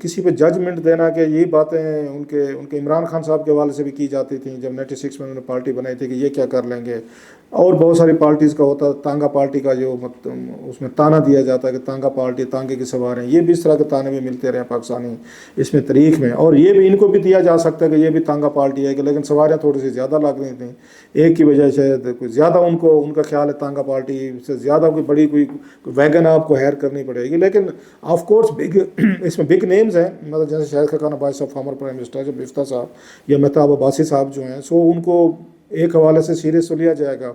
کسی پہ ججمنٹ دینا کہ یہی باتیں ان کے عمران خان صاحب کے حوالے سے بھی کی جاتی تھیں جب 96 میں انہوں نے پارٹی بنائی تھی کہ یہ کیا کر لیں گے، اور بہت ساری پارٹیز کا ہوتا، تانگا پارٹی کا جو اس میں تانا دیا جاتا ہے کہ تانگا پارٹی تانگے کے سوار ہیں، یہ بھی اس طرح کے تانے بھی ملتے رہے پاکستانی اس میں تاریخ میں، اور یہ بھی ان کو بھی دیا جا سکتا ہے کہ یہ بھی تانگا پارٹی ہے کہ، لیکن سواریاں تھوڑی سی زیادہ لگ رہی تھیں ایک کی وجہ سے، کوئی زیادہ ان کا خیال ہے تانگا پارٹی سے زیادہ کوئی بڑی کوئی ویگن آپ کو ہائر کرنی پڑے گی، لیکن آف کورس اس میں بگ نیمز ہیں، مطلب جیسے شاہد خاقان عباسی صاحب فارمر پرائم منسٹر جو مفتیٰ صاحب یا مہتاب عباسی صاحب جو ہیں، سو ان کو ایک حوالے سے سیریس لیا جائے گا،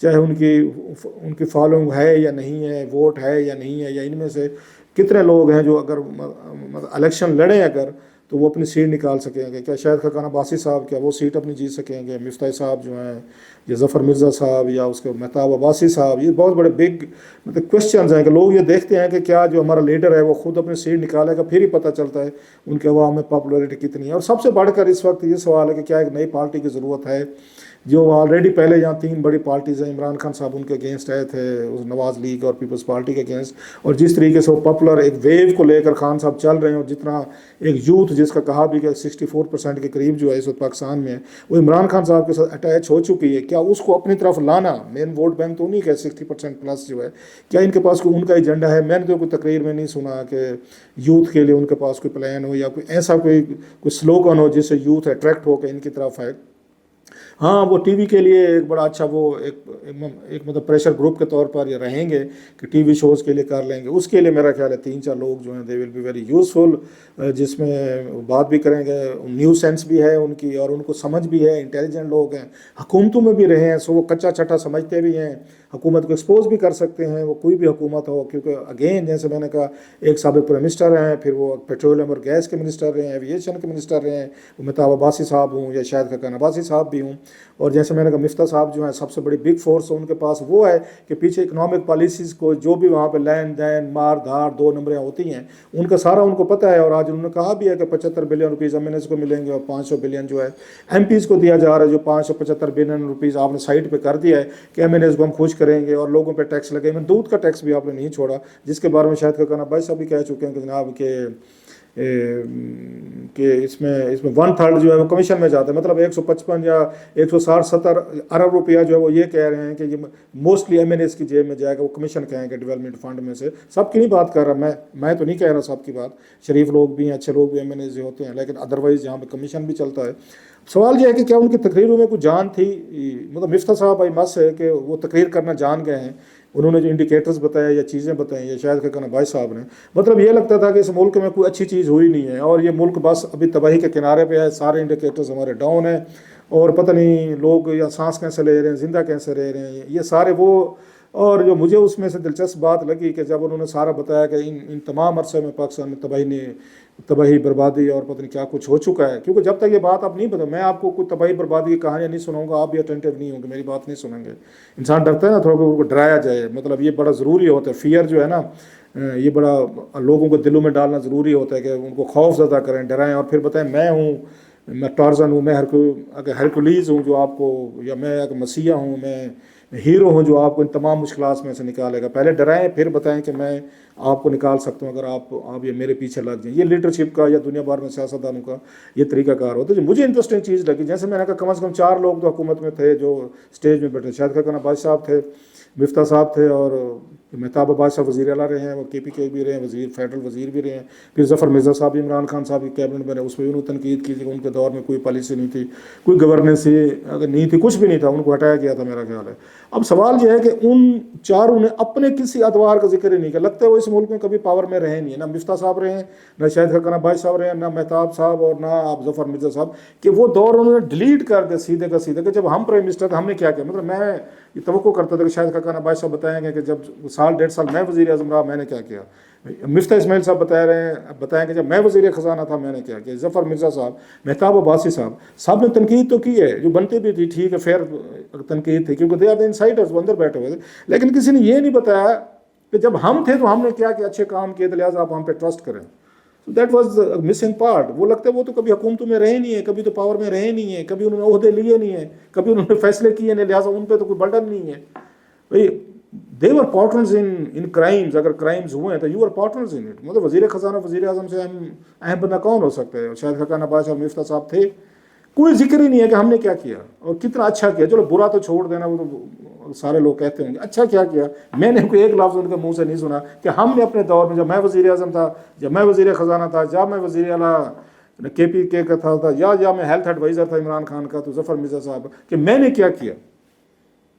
چاہے ان کی فالوئنگ ہے یا نہیں ہے، ووٹ ہے یا نہیں ہے، یا ان میں سے کتنے لوگ ہیں جو اگر الیکشن لڑیں اگر تو وہ اپنی سیٹ نکال سکیں گے، کیا شاہد خاقان عباسی صاحب کیا وہ سیٹ اپنی جیت سکیں گے، مفتاح صاحب جو ہیں یا ظفر مرزا صاحب یا اس کے مہتاب عباسی صاحب، یہ بہت بڑے بگ مطلب کوشچنز ہیں کہ لوگ یہ دیکھتے ہیں کہ کیا جو ہمارا لیڈر ہے وہ خود اپنی سیٹ نکالے گا، پھر ہی پتہ چلتا ہے ان کے عوام میں پاپولیرٹی کتنی ہے، اور سب سے بڑھ کر اس وقت یہ سوال ہے کہ کیا ایک نئی پارٹی کی ضرورت ہے، جو آلریڈی پہلے یہاں 3 بڑی پارٹیز ہیں، عمران خان صاحب ان کے اگینسٹ آئے تھے، اس نواز لیگ اور پیپلز پارٹی کے اگینسٹ، اور جس طریقے سے وہ پاپولر ایک ویو کو لے کر خان صاحب چل رہے ہیں، اور جتنا ایک یوتھ جس کا کہا بھی کہ 64% کے قریب جو ہے اس وقت پاکستان میں وہ عمران خان صاحب کے ساتھ اٹیچ ہو چکی ہے، کیا اس کو اپنی طرف لانا، مین ووٹ بینک تو نہیں کہ 60% پلس جو ہے، کیا ان کے پاس کوئی ان کا ایجنڈا ہے؟ میں نے تو کوئی تقریر میں نہیں سنا کہ یوتھ کے لیے ان کے پاس کوئی پلان ہو یا کوئی ایسا کوئی سلوگن ہو جس سے یوتھ اٹریکٹ ہو کہ ان کی طرف ہے۔ ہاں وہ ٹی وی کے لیے ایک بڑا اچھا وہ ایک مطلب پریشر گروپ کے طور پر یہ رہیں گے کہ ٹی وی شوز کے لیے کر لیں گے، اس کے لیے میرا خیال ہے 3-4 لوگ جو ہیں دے ول بی ویری یوزفل، جس میں بات بھی کریں گے، نیو سینس بھی ہے ان کی اور ان کو سمجھ بھی ہے، انٹیلیجنٹ لوگ ہیں، حکومتوں میں بھی رہے ہیں، سو وہ کچا چھٹا سمجھتے بھی ہیں، حکومت کو ایکسپوز بھی کر سکتے ہیں، وہ کوئی بھی حکومت ہو، کیونکہ اگین جیسے میں نے کہا ایک سابق پرائم منسٹر ہیں، پھر وہ پیٹرولیم اور گیس کے منسٹر رہے ہیں، ایویشن کے منسٹر رہے ہیں، وہ مہتاب عباسی صاحب ہوں یا شاہد خاقان عباسی صاحب بھی ہوں، اور جیسے میں نے کہا مفتیٰ صاحب جو ہیں سب سے بڑی بگ فورس ان کے پاس وہ ہے کہ پیچھے اکنامک پالیسیز کو جو بھی وہاں پہ لین دین مار دھاڑ 2 نمبریں ہوتی ہیں ان کا سارا ان کو پتہ ہے، اور آج انہوں نے کہا بھی ہے کہ 75 billion rupees M N S کو ملیں گے اور 500 بلین جو ہے ایم پیز کو دیا جا رہا ہے، جو 575 بلین روپیز آپ نے سائٹ پہ کر دیا ہے کہ ایم این ایس کو ہم خوش کریں گے اور لوگوں پہ ٹیکس لگے، میں دودھ کا ٹیکس بھی آپ نے نہیں چھوڑا، جس کے بارے میں شاہد خاقان عباسی صاحب بھی کہہ چکے ہیں کہ جناب کہ اس میں 1/3 جو ہے وہ کمیشن میں جاتا ہے، مطلب 155 یا 160-70 ارب روپیہ جو ہے وہ یہ کہہ رہے ہیں کہ یہ موسٹلی ایم این ایس کی جیب میں جائے گا، وہ کمیشن کہیں گے ڈیولپمنٹ فنڈ میں سے، سب کی نہیں بات کر رہا میں تو نہیں کہہ رہا سب کی بات، شریف لوگ بھی ہیں، اچھے لوگ بھی ایم این ایس ہوتے ہیں، لیکن ادروائز یہاں پہ کمیشن بھی چلتا ہے۔ سوال یہ ہے کہ کیا ان کی تقریروں میں کوئی جان تھی، مطلب مفتیٰ صاحب بھائی مس ہے کہ وہ تقریر کرنا جان گئے ہیں، انہوں نے جو انڈیکیٹرز بتائے یا چیزیں بتائیں یا شاہد خاقان عباسی صاحب نے، مطلب یہ لگتا تھا کہ اس ملک میں کوئی اچھی چیز ہوئی نہیں ہے اور یہ ملک بس ابھی تباہی کے کنارے پہ ہے، سارے انڈیکیٹرز ہمارے ڈاؤن ہیں اور پتہ نہیں لوگ یا سانس کیسے لے رہے ہیں، زندہ کیسے رہ رہے ہیں، یہ سارے وہ، اور جو مجھے اس میں سے دلچسپ بات لگی کہ جب انہوں نے سارا بتایا کہ ان تمام عرصے میں پاکستان میں تباہی بربادی اور پتہ نہیں کیا کچھ ہو چکا ہے، کیونکہ جب تک یہ بات آپ نہیں بتا، میں آپ کو کوئی تباہی بربادی کی کہانیاں نہیں سناؤں گا، آپ بھی اٹینٹیو نہیں ہوں گے، میری بات نہیں سنیں گے، انسان ڈرتا ہے نا تھوڑا کو ڈرایا جائے، مطلب یہ بڑا ضروری ہوتا ہے، فیئر جو ہے نا یہ بڑا لوگوں کو دلوں میں ڈالنا ضروری ہوتا ہے کہ ان کو خوف زدہ کریں، ڈرائیں اور پھر بتائیں میں ہوں، میں ٹارزن ہوں، میں ہرکولیز ہوں جو آپ کو، یا میں ایک مسیح ہوں، میں ہیرو ہوں جو آپ کو ان تمام مشکلات میں سے نکالے گا، پہلے ڈرائیں پھر بتائیں کہ میں آپ کو نکال سکتا ہوں اگر آپ یہ میرے پیچھے لگ جائیں، یہ لیڈرشپ کا یا دنیا بھر میں سیاستدانوں کا یہ طریقہ کار ہوتا ہے۔ جو مجھے انٹرسٹنگ چیز لگی، جیسے میں نے کہا کم از کم 4 لوگ تو حکومت میں تھے جو اسٹیج میں بیٹھے، شاہد خاقان عباسی صاحب تھے، مفتیٰ صاحب تھے، اور مہتاب عباسی صاحب وزیر اعلیٰ رہے ہیں، وہ کے پی کے بھی رہے ہیں، فیڈرل وزیر بھی رہے ہیں، پھر ظفر مرزا صاحب عمران خان صاحب کی کیبنٹ میں رہے، اس پہ انہوں نے تنقید کی کہ ان کے دور میں کوئی پالیسی نہیں تھی، کوئی گورننس اگر نہیں تھی، کچھ بھی نہیں تھا، ان کو ہٹایا گیا تھا میرا خیال ہے۔ اب سوال یہ ہے کہ ان 4 نے اپنے کسی ادوار کا ذکر ہی نہیں کیا، لگتا ہے وہ اس ملک میں کبھی پاور میں رہے نہیں ہیں، نہ مفتیٰ صاحب رہے ہیں، نہ شاہد خاقان عباسی صاحب رہے ہیں، نہ مہتاب صاحب اور نہ آپ ظفر مرزا صاحب، کہ وہ دور انہوں نے ڈیلیٹ کر دیا سیدھے کا سیدھے کہ جب ہم پرائم منسٹر تھے ہم نے کیا کیا، مطلب میں یہ توقع کرتا تھا کہ شاہد خاقان عباسی صاحب بتائیں گے کہ جب 1.5 سال میں وزیر اعظم رہا میں نے کیا کیا، مفتیٰ اسماعیل صاحب بتائیں کہ جب میں وزیر خزانہ تھا میں نے کیا کیا، ظفر مرزا صاحب، مہتاب عباسی صاحب، سب نے تنقید تو کی ہے جو بنتی بھی تھی، ٹھیک ہے، فیئر تنقید تھی کیونکہ دے آر دا انسائڈرز، وہ اندر بیٹھے ہوئے تھے، لیکن کسی نے یہ نہیں بتایا کہ جب ہم تھے تو ہم نے کیا اچھے کام کیے، تو لہٰذا آپ ہم پہ ٹرسٹ کریں۔ دیٹ واز مسنگ پارٹ، وہ لگتا ہے وہ تو کبھی حکومتوں میں رہے نہیں ہیں، کبھی تو پاور میں رہے نہیں ہیں، کبھی انہوں نے عہدے لیے نہیں ہیں، کبھی انہوں نے فیصلے کیے نہیں، لہٰذا ان پہ تو کوئی برڈن نہیں ہے۔ بھائی they were partners in crimes. اگر کرائمز ہوئے ہیں تو you are partners in it. مطلب وزیر خزانہ وزیر اعظم سے اہم بندہ کون ہو سکتا ہے؟ شاید حقان عباس اور مفتاح صاحب تھے. کوئی ذکر ہی نہیں ہے کہ ہم نے کیا کیا اور کتنا اچھا کیا. چلو برا تو چھوڑ دینا, وہ تو سارے لوگ کہتے ہوں گے. اچھا کیا کیا؟ میں نے کوئی ایک لفظ ان کے منہ سے نہیں سنا کہ ہم نے اپنے دور میں, جب میں وزیر اعظم تھا, جب میں وزیر خزانہ تھا, جب میں وزیر اعلیٰ کے پی کے کا تھا, یا میں ہیلتھ ایڈوائزر تھا عمران خان کا, تو ظفر مرزا صاحب, کہ میں نے کیا کیا.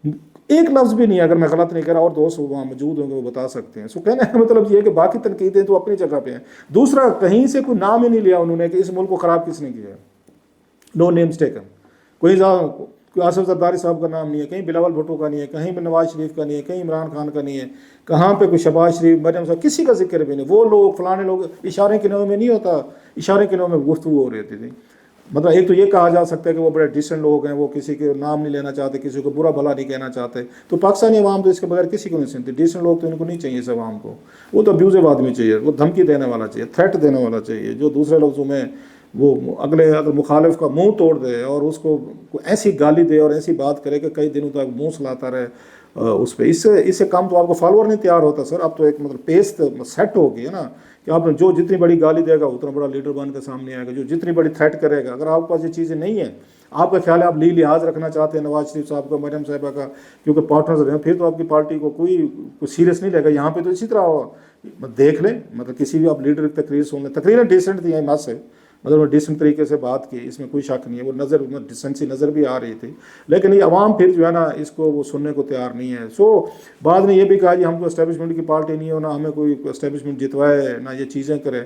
ایک لفظ بھی نہیں ہے. اگر میں غلط نہیں کر رہا, اور دوست وہاں موجود ہوں گے وہ بتا سکتے ہیں. سو کہنے کا مطلب یہ ہے کہ باقی تنقیدیں تو اپنی جگہ پہ ہیں. دوسرا, کہیں سے کوئی نام ہی نہیں لیا انہوں نے کہ اس ملک کو خراب کس نے کیا. نو نیمز ٹیکن. کوئی آصف زرداری صاحب کا نام نہیں ہے, کہیں بلاول بھٹو کا نہیں ہے, کہیں پہ نواز شریف کا نہیں ہے, کہیں عمران خان کا نہیں ہے, کہاں پہ کوئی شہباز شریف, مریم صاحب, کسی کا ذکر بھی نہیں. وہ لوگ فلانے لوگ, اشارے کنوں میں نہیں ہوتا, اشارے کنوں میں گفتگو ہو رہی تھی. مطلب ایک تو یہ کہا جا سکتا ہے کہ وہ بڑے ڈیسنٹ لوگ ہیں, وہ کسی کے نام نہیں لینا چاہتے, کسی کو برا بھلا نہیں کہنا چاہتے. تو پاکستانی عوام تو اس کے بغیر کسی کو نہیں سنتی. ڈیسنٹ لوگ تو ان کو نہیں چاہیے اس عوام کو. وہ تو ابیوزو آدمی چاہیے, وہ دھمکی دینے والا چاہیے, تھریٹ دینے والا چاہیے, جو دوسرے لفظوں میں وہ اگر مخالف کا منہ توڑ دے اور اس کو ایسی گالی دے اور ایسی بات کرے کہ کئی دنوں تک منہ سلاتا رہے اس پہ. اس سے کم تو آپ کو فالوور نہیں تیار ہوتا سر. اب تو ایک مطلب پیس سیٹ ہو گئی ہے نا, کہ آپ جو جتنی بڑی گالی دے گا اتنا بڑا لیڈر بن کے سامنے آئے گا, جو جتنی بڑی تھریٹ کرے گا. اگر آپ کے پاس یہ چیزیں نہیں ہیں, آپ کا خیال ہے آپ لحاظ رکھنا چاہتے ہیں نواز شریف صاحب کا, مریم صاحبہ کا, کیونکہ پارٹنرز ہیں, پھر تو آپ کی پارٹی کو کوئی سیریس نہیں لے گا. یہاں پہ تو اسی طرح دیکھ لیں, مطلب کسی بھی آپ لیڈر کی تقریر سن لیں, تقریریں ڈیسنٹ تھی ہیں سے, مطلب ڈیسنٹ طریقے سے بات کی, اس میں کوئی شک نہیں ہے. وہ نظر ڈیسنسی نظر بھی آ رہی تھی, لیکن یہ عوام پھر جو ہے نا اس کو وہ سننے کو تیار نہیں ہے. سو بعد نے یہ بھی کہا جی ہم کو اسٹیبلشمنٹ کی پارٹی نہیں ہو, نہ ہمیں کوئی اسٹیبلشمنٹ جتوائے, نہ یہ چیزیں کرے.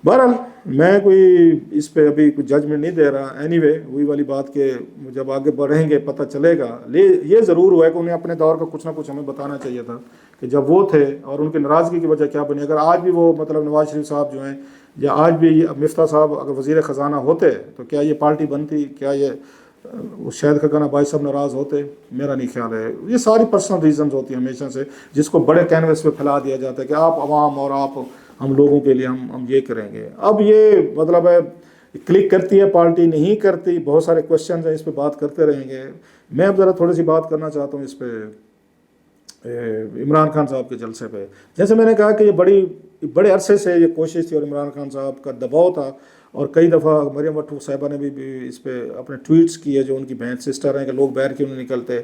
بہرحال میں کوئی اس پہ ابھی کوئی ججمنٹ نہیں دے رہا. اینی وے وہی والی بات کہ جب آگے بڑھیں گے پتہ چلے گا. یہ ضرور ہوا ہے کہ انہیں اپنے دور کا کچھ نہ کچھ ہمیں بتانا چاہیے تھا کہ جب وہ تھے اور ان کی ناراضگی کی وجہ کیا بنی. اگر آج بھی وہ مطلب نواز شریف صاحب جو ہیں, یا آج بھی مفتاح صاحب اگر وزیر خزانہ ہوتے تو کیا یہ پارٹی بنتی؟ کیا یہ شاید خقان عباس صاحب ناراض ہوتے؟ میرا نہیں خیال ہے. یہ ساری پرسنل ریزنز ہوتی ہیں ہمیشہ سے, جس کو بڑے کینوس پہ پھیلا دیا جاتا ہے کہ آپ عوام اور آپ ہم لوگوں کے لیے ہم یہ کریں گے. اب یہ مطلب ہے کلک کرتی ہے پارٹی, نہیں کرتی, بہت سارے کوشچنز ہیں, اس پہ بات کرتے رہیں گے. میں اب ذرا تھوڑی سی بات کرنا چاہتا ہوں اس پہ عمران خان صاحب کے جلسے پہ. جیسے میں نے کہا کہ یہ بڑے عرصے سے یہ کوشش تھی اور عمران خان صاحب کا دباؤ تھا, اور کئی دفعہ مریم وٹو صاحبہ نے بھی اس پہ اپنے ٹویٹس کیے, جو ان کی بہن سسٹر ہیں, کہ لوگ باہر کیوں نہیں نکلتے.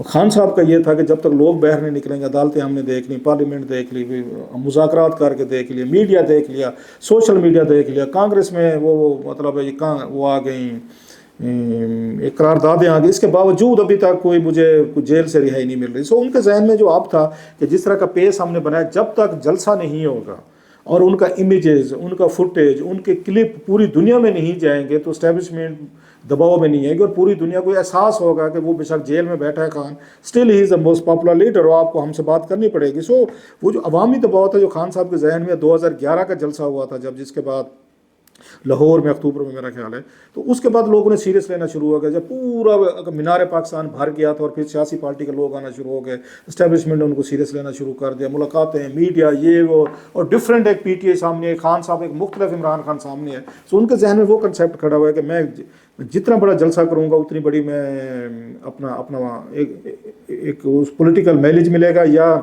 خان صاحب کا یہ تھا کہ جب تک لوگ باہر نہیں نکلیں گے, عدالتیں ہم نے دیکھ لی, پارلیمنٹ دیکھ لی, مذاکرات کر کے دیکھ لیا, میڈیا دیکھ لیا, سوشل میڈیا دیکھ لیا, کانگریس میں وہ مطلب وہ آ گئیں, ایک قراردادیں آ گئی, اس کے باوجود ابھی تک مجھے جیل سے رہائی نہیں مل رہی. سو ان کے ذہن میں جو اب تھا کہ جس طرح کا پیس ہم نے بنایا, جب تک جلسہ نہیں ہوگا اور ان کا امیجز, ان کا فوٹیج, ان کے کلپ پوری دنیا میں نہیں جائیں گے تو اسٹیبلشمنٹ دباؤ میں نہیں آئے گی, اور پوری دنیا کو احساس ہوگا کہ وہ بے شک جیل میں بیٹھا ہے Khan, still he is the most popular leader, اور آپ کو ہم سے بات کرنی پڑے گی. سو وہ جو عوامی دباؤ تھا جو خان صاحب کے ذہن میں 2011 کا جلسہ ہوا تھا, جس کے بعد لاہور میں اکتوبر میں میرا خیال ہے, تو اس کے بعد لوگوں نے سیریس لینا شروع ہو گیا. جب پورا مینار پاکستان بھر گیا تھا اور پھر سیاسی پارٹی کے لوگ آنا شروع ہو گئے, اسٹیبلشمنٹ نے ان کو سیریس لینا شروع کر دیا, ملاقاتیں, میڈیا, یہ وہ, اور ڈفرینٹ ایک پی ٹی آئی سامنے ہے, خان صاحب ایک مختلف عمران خان سامنے ہے. سو ان کے ذہن میں وہ کنسیپٹ کھڑا ہوا ہے کہ میں جتنا بڑا جلسہ کروں گا اتنی بڑی میں اپنا ایک پولیٹیکل میلیج ملے گا, یا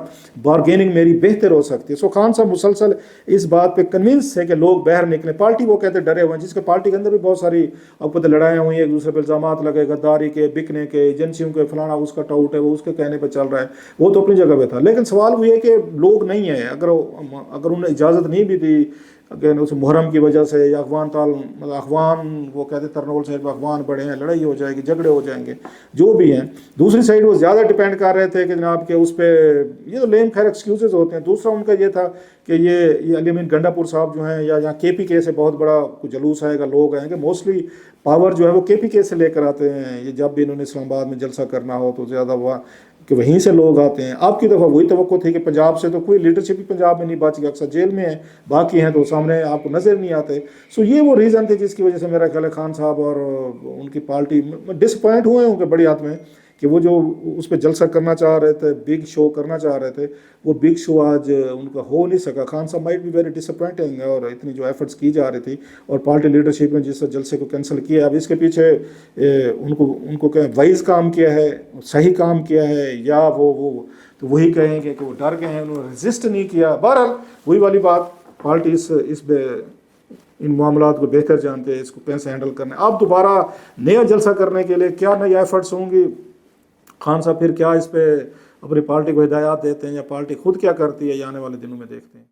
بارگیننگ میری بہتر ہو سکتی ہے. سو خان صاحب مسلسل اس بات پہ کنونس ہے کہ لوگ باہر نکلیں. پارٹی وہ کہتے ڈرے ہوئے ہیں, جس کے پارٹی کے اندر بھی بہت ساری آپ کو لڑائیاں ہوئی ہیں, ایک دوسرے پہ الزامات لگے, غداری کے, بکنے کے, ایجنسیوں کے, فلانا اس کا ٹاؤٹ ہے, وہ اس کے کہنے پہ چل رہا ہے, وہ تو اپنی جگہ پہ تھا. لیکن سوال وہ یہ کہ لوگ نہیں ہیں, اگر انہوں نے اجازت نہیں بھی دی اگر اس محرم کی وجہ سے, یا اخوان وہ کہتے ترنول صاحب اخوان بڑے ہیں, لڑائی ہو جائے گی, جھگڑے ہو جائیں گے, جو بھی ہیں. دوسری سائڈ وہ زیادہ ڈیپینڈ کر رہے تھے کہ جناب کہ اس پہ یہ تو لیم خیر ایکسکیوزز ہوتے ہیں. دوسرا ان کا یہ تھا کہ یہ علی امین گنڈا پور صاحب جو ہیں, یا یہاں کے پی کے سے بہت بڑا جلوس آئے گا, لوگ آئیں گے, موسٹلی پاور جو ہے وہ کے پی کے سے لے کر آتے ہیں. یہ جب بھی انہوں نے اسلام آباد میں جلسہ کرنا ہو تو زیادہ ہوا کہ وہیں سے لوگ آتے ہیں. آپ کی دفعہ وہی توقع تھی کہ پنجاب سے تو کوئی لیڈرشپ ہی پنجاب میں نہیں بچ گیا, اکثر جیل میں ہیں, باقی ہیں تو سامنے آپ کو نظر نہیں آتے. سو یہ وہ ریزن تھے جس کی وجہ سے میرا خیال ہے خان صاحب اور ان کی پارٹی ڈس اپوائنٹ ہوئے ہوں گے بڑی حد میں کہ وہ جو اس پہ جلسہ کرنا چاہ رہے تھے، بگ شو کرنا چاہ رہے تھے، وہ بگ شو آج ان کا ہو نہیں سکا. خان صاحب might be very disappointing, اور اتنی جو ایفرٹس کی جا رہی تھی اور پارٹی لیڈرشپ نے جس جلسے کو کینسل کیا، اب اس کے پیچھے ان کو کہ وائز کام کیا ہے، صحیح کام کیا ہے، یا وہ تو وہی کہیں گے کہ وہ ڈر گئے ہیں، انہوں نے رزسٹ نہیں کیا. بہرحال وہی والی بات، پارٹی اس ان معاملات کو بہتر جانتے ہیں، اس کو کیسے ہینڈل کرنا ہے. اب دوبارہ نیا جلسہ کرنے کے لیے کیا نئی ایفرٹس ہوں گی، خان صاحب پھر کیا اس پہ اپنی پارٹی کو ہدایات دیتے ہیں، یا پارٹی خود کیا کرتی ہے، یہ آنے والے دنوں میں دیکھتے ہیں.